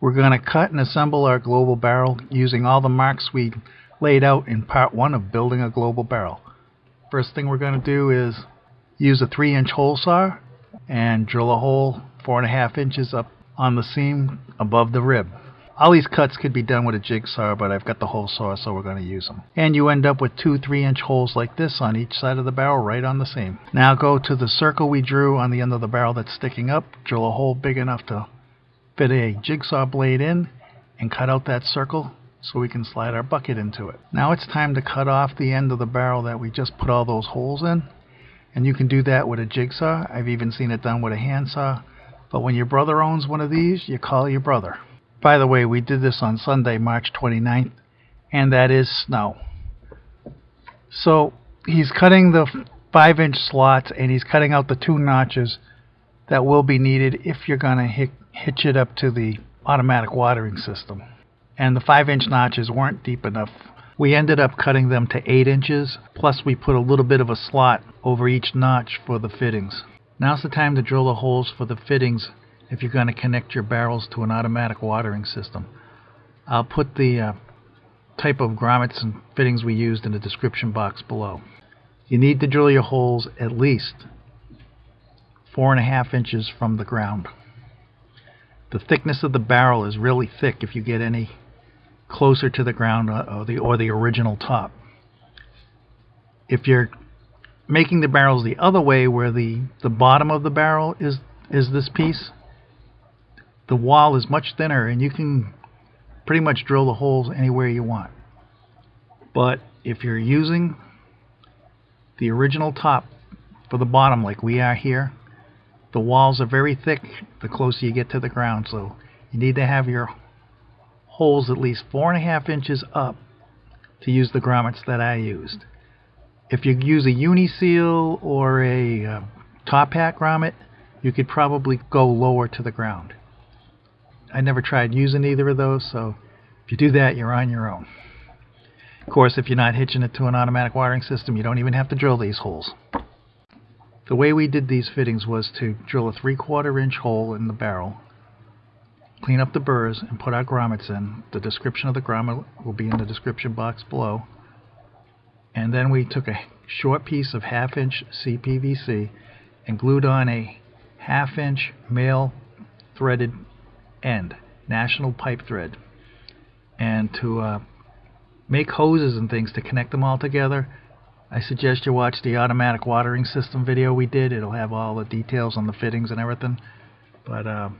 We're going to cut and assemble our global barrel using all the marks we laid out in part 1 of building a global barrel. First thing we're going to do is use a 3-inch hole saw and drill a hole 4.5 inches up on the seam above the rib. All these cuts could be done with a jigsaw, but I've got the hole saw, so we're going to use them. And you end up with 2 3-inch holes like this on each side of the barrel, right on the seam. Now go to the circle we drew on the end of the barrel that's sticking up, drill a hole big enough to fit a jigsaw blade in, and cut out that circle so we can slide our bucket into it. Now it's time to cut off the end of the barrel that we just put all those holes in, and you can do that with a jigsaw. I've even seen it done with a handsaw, but when your brother owns one of these, you call your brother. By the way, we did this on Sunday, March 29th, and that is snow. So he's cutting the 5-inch slots, and he's cutting out the 2 notches that will be needed if you're going to hitch it up to the automatic watering system. And the 5-inch notches weren't deep enough. We ended up cutting them to 8 inches, plus we put a little bit of a slot over each notch for the fittings. Now's the time to drill the holes for the fittings if you're going to connect your barrels to an automatic watering system. I'll put the type of grommets and fittings we used in the description box below. You need to drill your holes at least 4.5 inches from the ground. The thickness of the barrel is really thick if you get any closer to the ground or the original top. If you're making the barrels the other way, where the bottom of the barrel is this piece, the wall is much thinner and you can pretty much drill the holes anywhere you want. But if you're using the original top for the bottom like we are here, the walls are very thick the closer you get to the ground, so you need to have your holes at least 4.5 inches up to use the grommets that I used. If you use a Uni-Seal or a top hat grommet, you could probably go lower to the ground. I never tried using either of those, so if you do that, you're on your own. Of course, if you're not hitching it to an automatic watering system, you don't even have to drill these holes. The way we did these fittings was to drill a 3/4 inch hole in the barrel, clean up the burrs, and put our grommets in. The description of the grommet will be in the description box below. And then we took a short piece of 1/2 inch CPVC and glued on a 1/2 inch male threaded end, national pipe thread. And to make hoses and things to connect them all together, I suggest you watch the automatic watering system video we did. It'll have all the details on the fittings and everything. But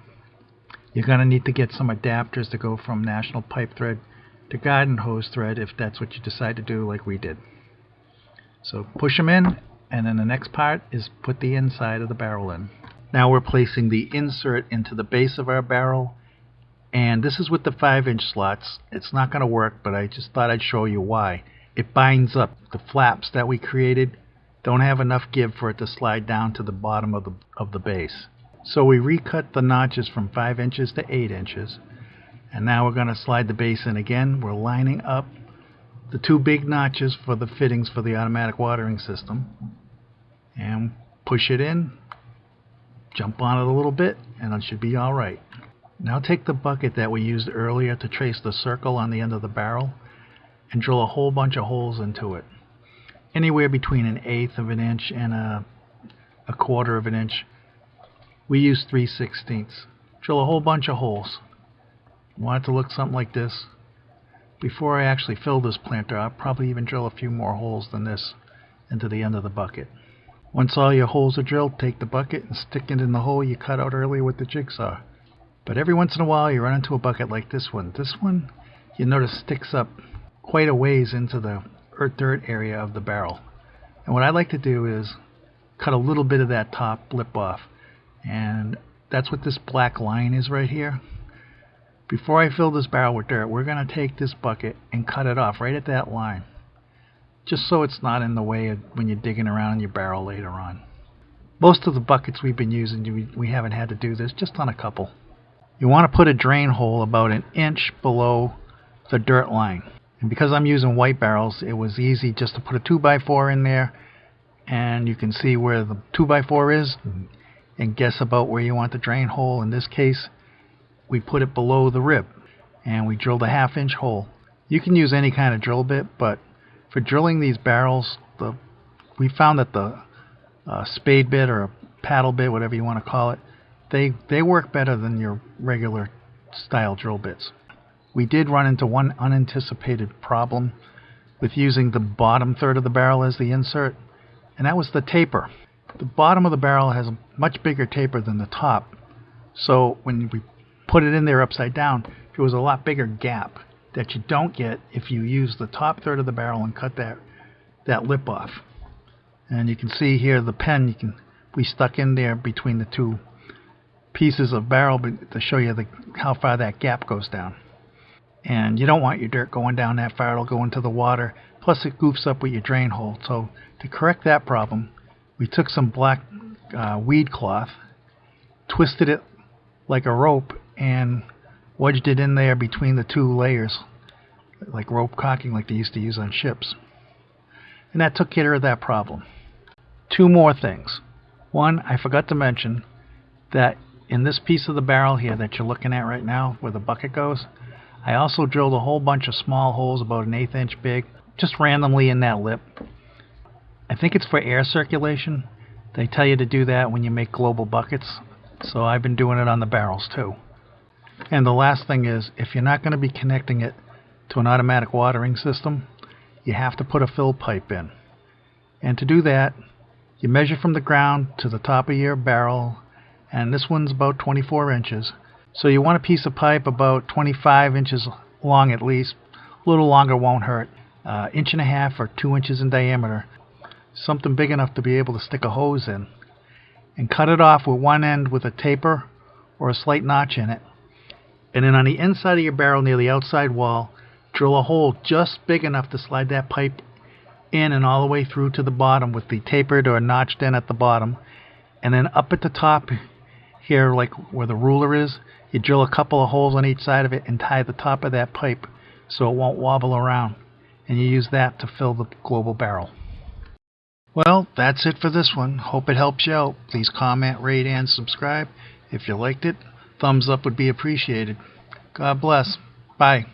you're going to need to get some adapters to go from national pipe thread to garden hose thread if that's what you decide to do like we did. So push them in, and then the next part is put the inside of the barrel in. Now we're placing the insert into the base of our barrel, and this is with the 5-inch slots. It's not going to work, but I just thought I'd show you why. It binds up. The flaps that we created don't have enough give for it to slide down to the bottom of the base. So we recut the notches from 5 inches to 8 inches, and now we're going to slide the base in again. We're lining up the 2 big notches for the fittings for the automatic watering system, and push it in, jump on it a little bit, and it should be all right. Now take the bucket that we used earlier to trace the circle on the end of the barrel and drill a whole bunch of holes into it, anywhere between 1/8 of an inch and a 1/4 of an inch. We use 3/16. Drill a whole bunch of holes. You want it to look something like this. Before I actually fill this planter, I'll probably even drill a few more holes than this into the end of the bucket. Once all your holes are drilled, take the bucket and stick it in the hole you cut out earlier with the jigsaw. But every once in a while you run into a bucket like this one. This one, you notice, sticks up quite a ways into the dirt area of the barrel. And what I like to do is cut a little bit of that top lip off. And that's what this black line is right here. Before I fill this barrel with dirt, we're going to take this bucket and cut it off right at that line, just so it's not in the way of when you're digging around in your barrel later on. Most of the buckets we've been using, we haven't had to do this, just on a couple. You want to put a drain hole about 1 inch below the dirt line. And because I'm using white barrels, it was easy just to put a 2x4 in there, and you can see where the 2x4 is and guess about where you want the drain hole. In this case, we put it below the rib, and we drilled a 1/2-inch hole. You can use any kind of drill bit, but for drilling these barrels, we found that the spade bit or a paddle bit, whatever you want to call it, they work better than your regular style drill bits. We did run into one unanticipated problem with using the bottom third of the barrel as the insert, and that was the taper. The bottom of the barrel has a much bigger taper than the top, so when we put it in there upside down, there was a lot bigger gap that you don't get if you use the top third of the barrel and cut that lip off. And you can see here the pen we stuck in there between the two pieces of barrel to show you how far that gap goes down. And you don't want your dirt going down that far. It'll go into the water, plus it goofs up with your drain hole. So to correct that problem, we took some black weed cloth, twisted it like a rope, and wedged it in there between the two layers, like rope caulking like they used to use on ships. And that took care of that problem. Two more things. One, I forgot to mention that in this piece of the barrel here that you're looking at right now, where the bucket goes, I also drilled a whole bunch of small holes about 1/8 inch big, just randomly in that lip. I think it's for air circulation. They tell you to do that when you make global buckets, so I've been doing it on the barrels too. And the last thing is, if you're not going to be connecting it to an automatic watering system, you have to put a fill pipe in. And to do that, you measure from the ground to the top of your barrel, and this one's about 24 inches. So you want a piece of pipe about 25 inches long at least. A little longer won't hurt. 1.5 or 2 inches in diameter. Something big enough to be able to stick a hose in. And cut it off with one end with a taper or a slight notch in it. And then on the inside of your barrel near the outside wall, drill a hole just big enough to slide that pipe in and all the way through to the bottom with the tapered or notched in at the bottom. And then up at the top here, like where the ruler is, you drill a couple of holes on each side of it and tie the top of that pipe so it won't wobble around. And you use that to fill the global barrel. Well, that's it for this one. Hope it helps you out. Please comment, rate, and subscribe. If you liked it, thumbs up would be appreciated. God bless. Bye.